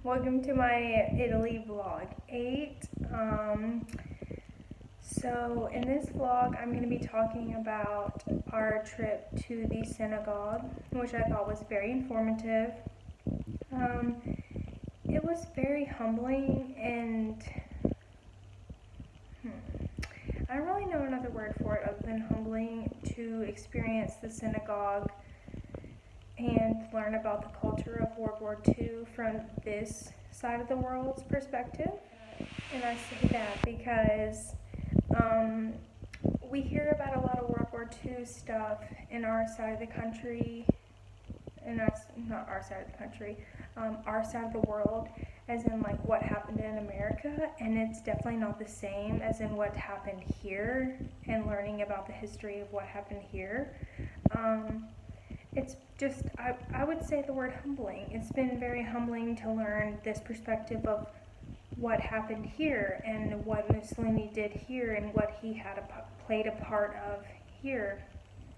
Welcome to my Italy vlog 8. So in this vlog I'm going to be talking about our trip to the synagogue, which I thought was very informative. Um, it was very humbling and I don't really know another word for it other than humbling to experience the synagogue and learn about the culture of World War II from this side of the world's perspective. And I say that because we hear about a lot of World War II stuff in our side of the country, and that's not our side of the country, our side of the world, as in like what happened in America, and it's definitely not the same as in what happened here and learning about the history of what happened here. It's just, I would say the word humbling. It's been very humbling to learn this perspective of what happened here and what Mussolini did here and what he had played a part of here.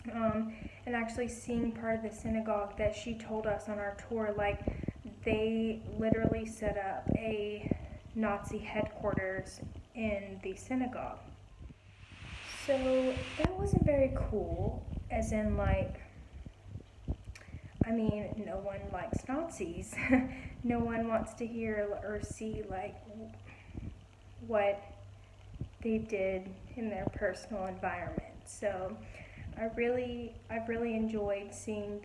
And actually seeing part of the synagogue that she told us on our tour, like they literally set up a Nazi headquarters in the synagogue. So that wasn't very cool, as in like, I mean, no one likes Nazis. No one wants to hear or see like what they did in their personal environment. So I've really enjoyed seeing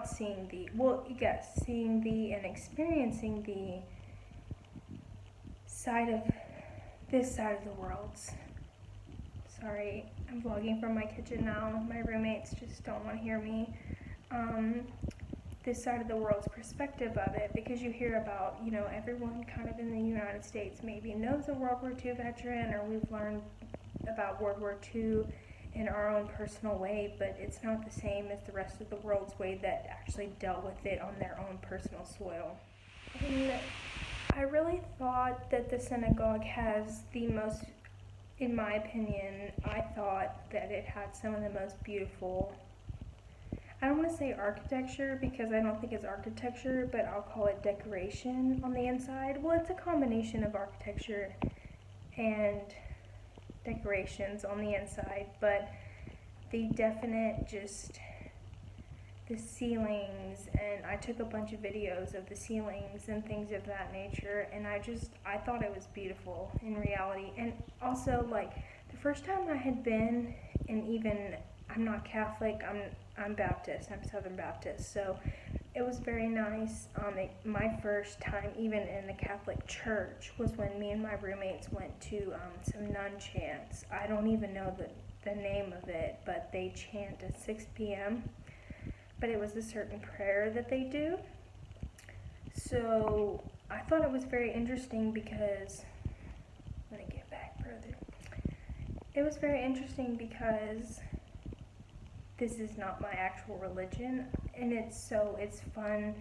seeing the and experiencing the side of this side of the world. Sorry, I'm vlogging from my kitchen now. My roommates just don't want to hear me. This side of the world's perspective of it, because you hear about, everyone kind of in the United States maybe knows a World War II veteran, or we've learned about World War II in our own personal way, but it's not the same as the rest of the world's way that actually dealt with it on their own personal soil. And I really thought that the synagogue has the most, in my opinion, I thought that it had some of the most beautiful, I don't want to say architecture because I don't think it's architecture, but I'll call it decoration on the inside. Well, it's a combination of architecture and decorations on the inside, but the definite the ceilings, and I took a bunch of videos of the ceilings and things of that nature, and I thought it was beautiful in reality. And also, like, the first time I had been, and even, I'm not Catholic, I'm Baptist, I'm Southern Baptist, so it was very nice. My first time even in the Catholic Church was when me and my roommates went to some nun chants. I don't even know the name of it, but they chant at 6 p.m., but it was a certain prayer that they do. So I thought it was very interesting because, let me get back further. It was very interesting because this is not my actual religion, and it's fun,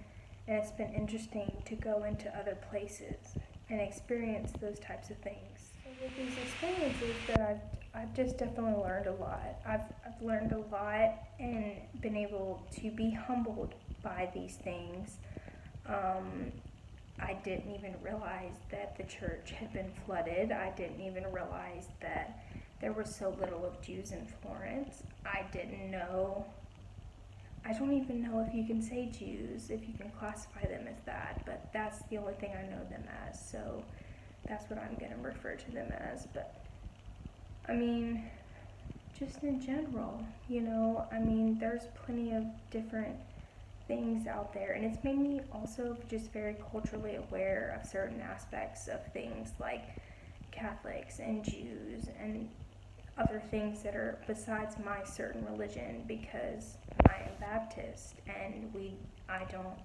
and it's been interesting to go into other places and experience those types of things. So with these experiences that I've just definitely learned a lot. I've learned a lot and been able to be humbled by these things. I didn't even realize that the church had been flooded. I didn't even realize that there was so little of Jews in Florence. I don't even know if you can say Jews, if you can classify them as that, but that's the only thing I know them as, so that's what I'm going to refer to them as. But I mean, just in general, there's plenty of different things out there, and it's made me also just very culturally aware of certain aspects of things like Catholics and Jews and other things that are besides my certain religion, because I am Baptist and I don't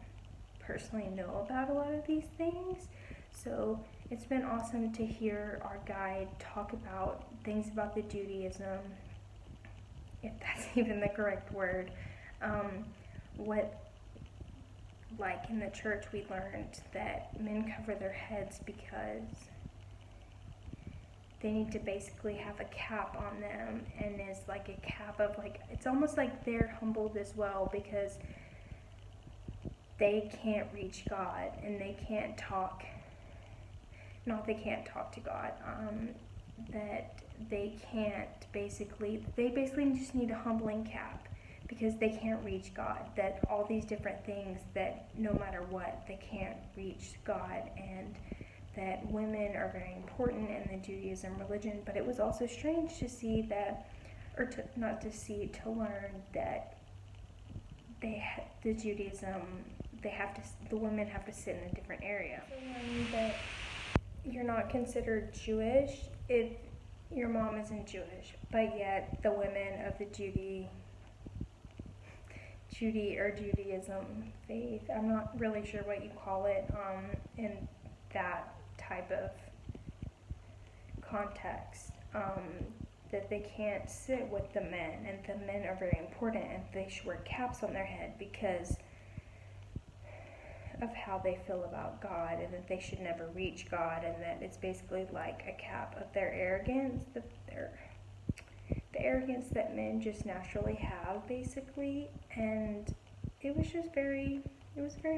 personally know about a lot of these things. So it's been awesome to hear our guide talk about things about the Judaism, if that's even the correct word. Like in the church we learned that men cover their heads because they need to basically have a cap on them, and is like a cap of, like, it's almost like they're humbled as well, because they can't reach God and they can't talk. Not they can't talk to God. That they basically just need a humbling cap because they can't reach God. That all these different things, that no matter what, they can't reach God, and that women are very important in the Judaism religion. But it was also strange to see that, or to not to see, to learn that the Judaism, the women have to sit in a different area. So learning that you're not considered Jewish if your mom isn't Jewish, but yet the women of the Judaism faith, I'm not really sure what you call it, in that type of context, that they can't sit with the men, and the men are very important, and they should wear caps on their head because of how they feel about God, and that they should never reach God, and that it's basically like a cap of their arrogance, the arrogance that men just naturally have, basically. And it was a very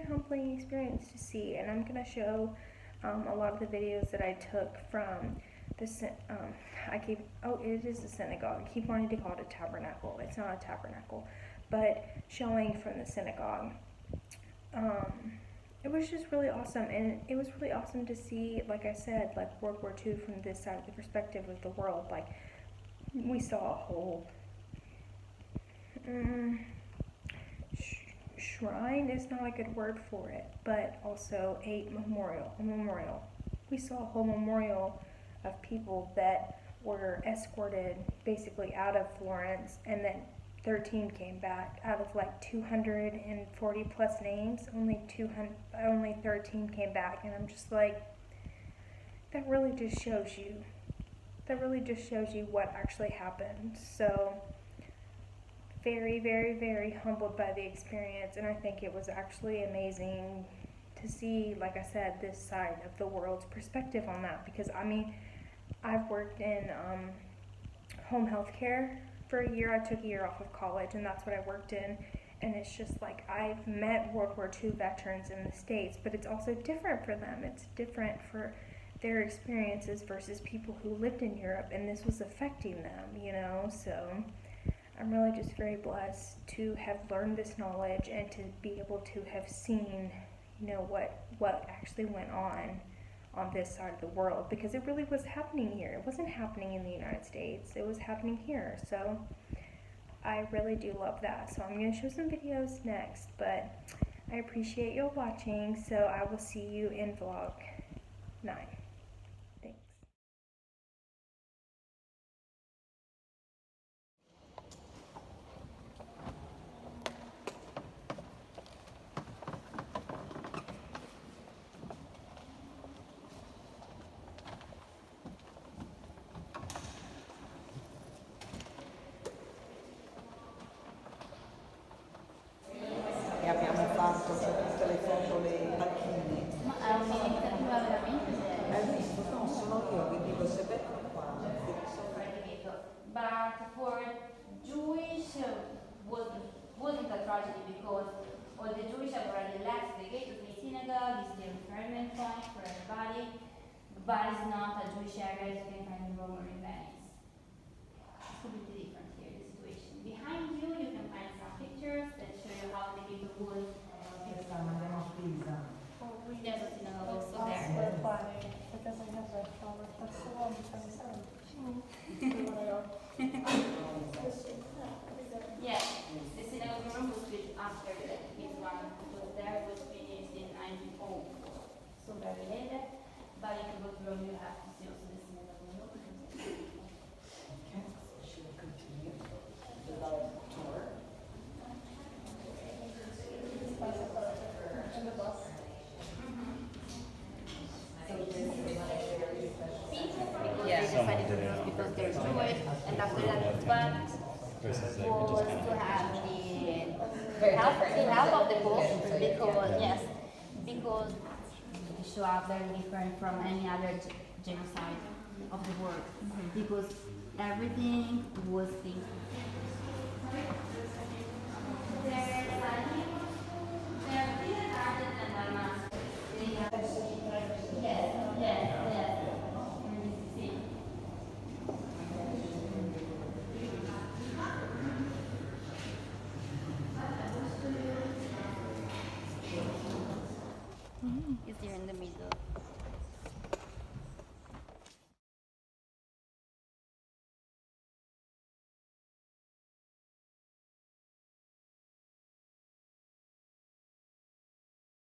humbling experience to see. And I'm gonna show a lot of the videos that I took from it is a synagogue. I keep wanting to call it a tabernacle. It's not a tabernacle, but showing from the synagogue. It was just really awesome, and it was really awesome to see, like I said, like World War II from this side of the perspective of the world. Like, we saw a whole shrine is not a good word for it, but also a memorial. We saw a whole memorial of people that were escorted basically out of Florence, and then 13 came back out of like 240 plus names. Only 13 came back, and I'm just like, that really just shows you what actually happened. So very, very, very humbled by the experience, and I think it was actually amazing to see, like I said, this side of the world's perspective on that, because I mean, I've worked in home health care for a year. I took a year off of college, and that's what I worked in. And it's just like, I've met World War II veterans in the States, but it's also different for them. It's different for their experiences versus people who lived in Europe, and this was affecting them, So I'm really just very blessed to have learned this knowledge and to be able to have seen, what actually went on this side of the world, because it really was happening here. It wasn't happening in the United States, it was happening here. So I really do love that. So I'm going to show some videos next, but I appreciate you watching, so I will see you in vlog 9. Thanks. E abbiamo fatto tutte le foto, le pacchine. Ma è un'iniziativa veramente Hai visto? No, sono io che dico se vengono qua. But for Jewish wasn't a tragedy because all the Jewish have already left the gate of the synagogue. It's the referendum point for everybody, but it's not a Jewish area as you can find in Rome or in Venice. It's completely different here, the situation. Behind you can find some pictures that show you how the gate of wood. Andiamo a Pisa. There's a synagogue also there. Because I have red flowers, that's the one because Yeah, the synagogue in Rome was built after this one was there, was finished in 1904. So very late. But if you go to Rome, you have to see also the synagogue in Rome. Okay, should we continue with our tour? in the bus. They decided to close because they're Jewish, and after that, but was to have the help of the Pope, because yes, because show up very different from any other genocide of the world, because everything was the